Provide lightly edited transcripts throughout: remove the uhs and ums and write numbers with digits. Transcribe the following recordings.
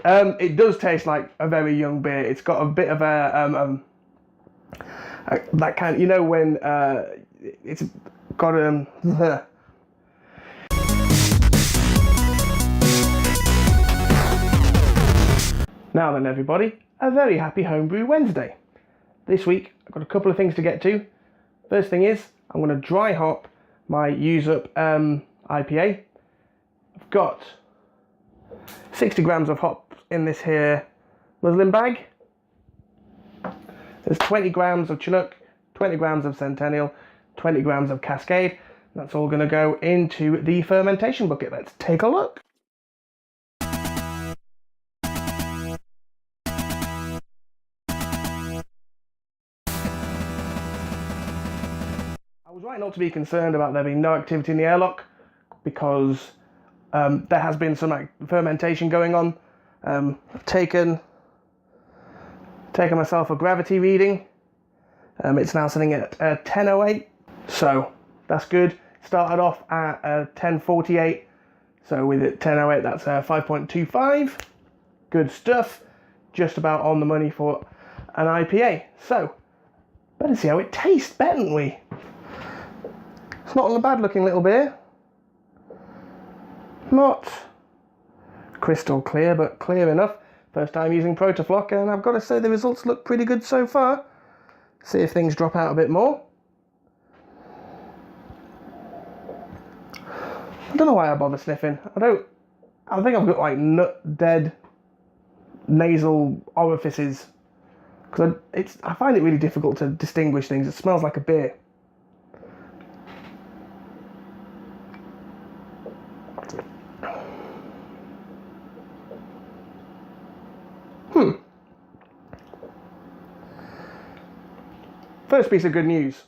It does taste like a very young beer. It's got a bit of that kind, you know, when it's got Now then, everybody, a very happy Homebrew Wednesday. This week I've got a couple of things to get to. First thing is I'm going to dry hop my Use Up IPA. I've got 60 grams of hops in this here muslin bag. There's 20 grams of Chinook, 20 grams of Centennial, 20 grams of Cascade. That's all going to go into the fermentation bucket. Let's take a look. I was right not to be concerned about there being no activity in the airlock because there has been some fermentation going on. I've taken myself a gravity reading. It's now sitting at 10:08, so that's good. Started off at 10:48, so with it 10:08, that's 5.25. Good stuff. Just about on the money for an IPA. So better see how it tastes, better we? It's not a bad looking little beer. Not crystal clear, but clear enough. First time using Protofloc, and I've got to say the results look pretty good so far. See if things drop out a bit more. I don't know why I bother sniffing. I think I've got like dead nasal orifices, because I find it really difficult to distinguish things. It smells like a beer. First piece of good news.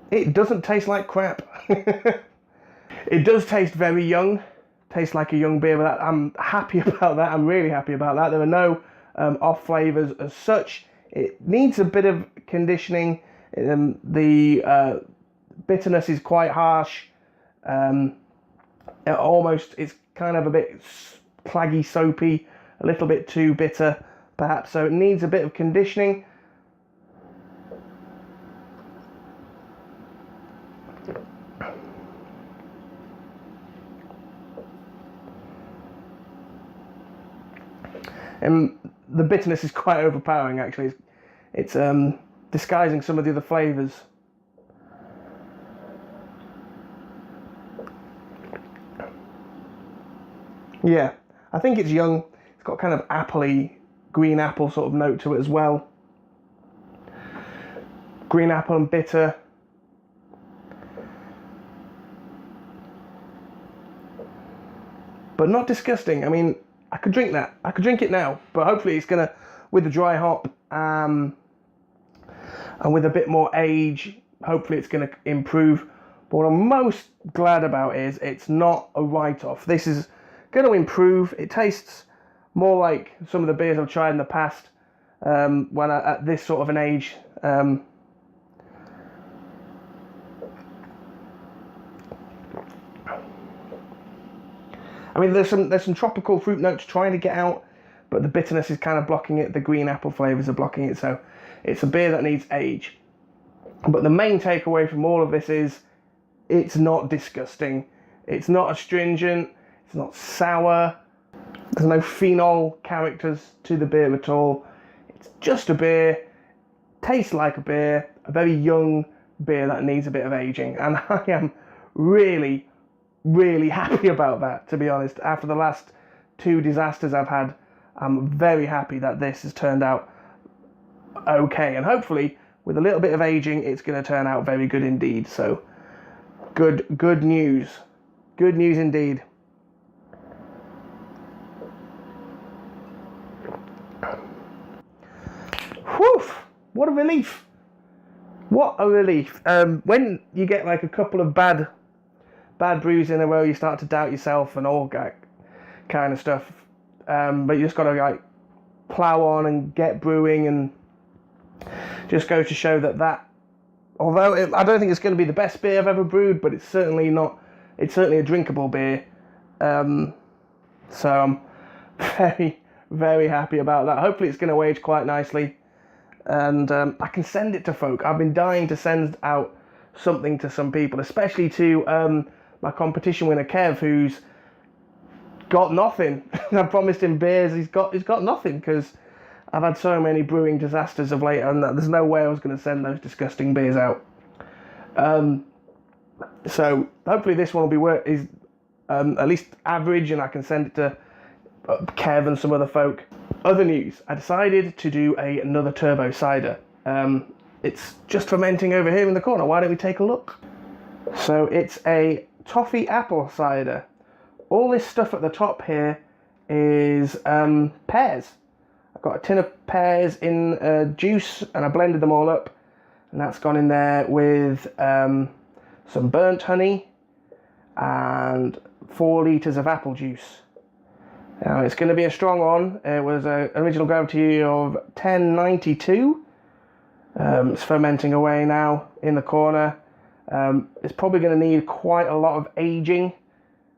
It doesn't taste like crap. It does taste very young. Tastes like a young beer, but I'm happy about that. I'm really happy about that. There are no off flavours as such. It needs a bit of conditioning. The bitterness is quite harsh. It's kind of a bit claggy, soapy, a little bit too bitter, perhaps. So it needs a bit of conditioning. And the bitterness is quite overpowering, actually. It's disguising some of the other flavours. Yeah, I think it's young. It's got kind of appley, green apple sort of note to it as well. Green apple and bitter. But not disgusting. I mean, I could drink that. I could drink it now, but hopefully it's gonna, with the dry hop and with a bit more age, hopefully it's gonna improve. But what I'm most glad about is it's not a write-off. This is gonna improve. It tastes more like some of the beers I've tried in the past when at this sort of an age. I mean, there's some tropical fruit notes trying to get out, but the bitterness is kind of blocking it. The green apple flavours are blocking it, so it's a beer that needs age. But the main takeaway from all of this is it's not disgusting. It's not astringent. It's not sour. There's no phenol characters to the beer at all. It's just a beer. Tastes like a beer. A very young beer that needs a bit of aging. And I am really happy about that, to be honest. After the last two disasters I've had, I'm very happy that this has turned out okay, and hopefully with a little bit of aging it's going to turn out very good indeed. So good news indeed. Whew, what a relief. When you get like a couple of bad brews in a row, you start to doubt yourself and all that kind of stuff. But you just got to like plow on and get brewing, and just go to show that although I don't think it's going to be the best beer I've ever brewed, but it's certainly a drinkable beer. So I'm very, very happy about that. Hopefully it's going to age quite nicely, and I can send it to folk. I've been dying to send out something to some people, especially to my competition winner Kev, who's got nothing. I promised him beers. He's got nothing, because I've had so many brewing disasters of late, and there's no way I was going to send those disgusting beers out. So hopefully this one will be at least average, and I can send it to Kev and some other folk. Other news: I decided to do another turbo cider. It's just fermenting over here in the corner. Why don't we take a look? So it's a toffee apple cider. All this stuff at the top here is pears. I've got a tin of pears in juice, and I blended them all up, and that's gone in there with some burnt honey and 4 litres of apple juice. Now it's going to be a strong one. It was an original gravity of 1092. It's fermenting away now in the corner. It's probably going to need quite a lot of aging,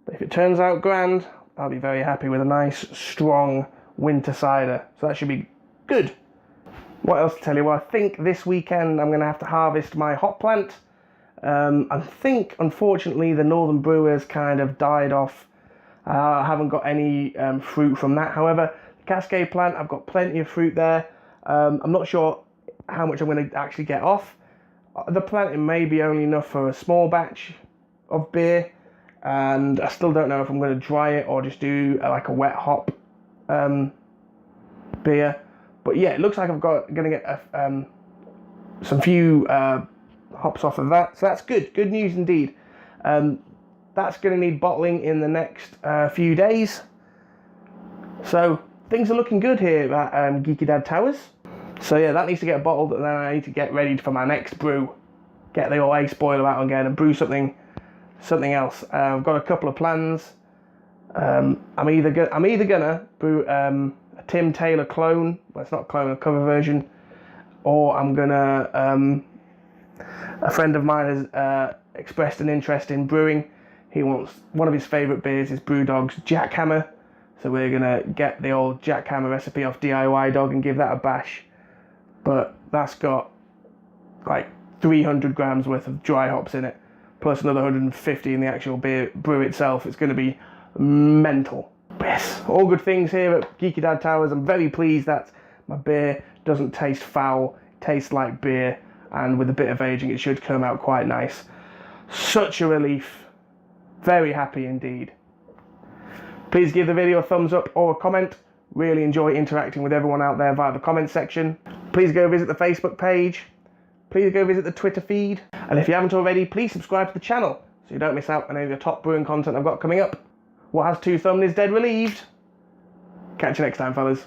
but if it turns out grand, I'll be very happy with a nice strong winter cider. So that should be good. What else to tell you? Well, I think this weekend I'm going to have to harvest my hop plant. I think, unfortunately, the Northern Brewers kind of died off. I haven't got any fruit from that. However, the Cascade plant, I've got plenty of fruit there. I'm not sure how much I'm going to actually get off. The planting may be only enough for a small batch of beer, and I still don't know if I'm going to dry it or just do like a wet hop beer. But yeah, it looks like I'm going to get some few hops off of that, so that's good. Good news indeed. That's going to need bottling in the next few days. So things are looking good here at Geeky Dad Towers. So yeah, that needs to get bottled, and then I need to get ready for my next brew. Get the old ace boiler out again and brew something else. I've got a couple of plans. I'm either gonna brew a Tim Taylor clone. Well, it's not a clone, a cover version, or I'm gonna. A friend of mine has expressed an interest in brewing. He wants one of his favourite beers is Brewdog's Jackhammer, so we're gonna get the old Jackhammer recipe off DIY Dog and give that a bash. But that's got like 300 grams worth of dry hops in it, plus another 150 in the actual brew itself. It's going to be mental. Yes, all good things here at Geeky Dad Towers. I'm very pleased that my beer doesn't taste foul, it tastes like beer, and with a bit of aging it should come out quite nice. Such a relief. Very happy indeed. Please give the video a thumbs up or a comment. Really enjoy interacting with everyone out there via the comment section. Please go visit the Facebook page. Please go visit the Twitter feed. And if you haven't already, please subscribe to the channel so you don't miss out on any of the top brewing content I've got coming up. What has 2 thumbs is dead relieved. Catch you next time, fellas.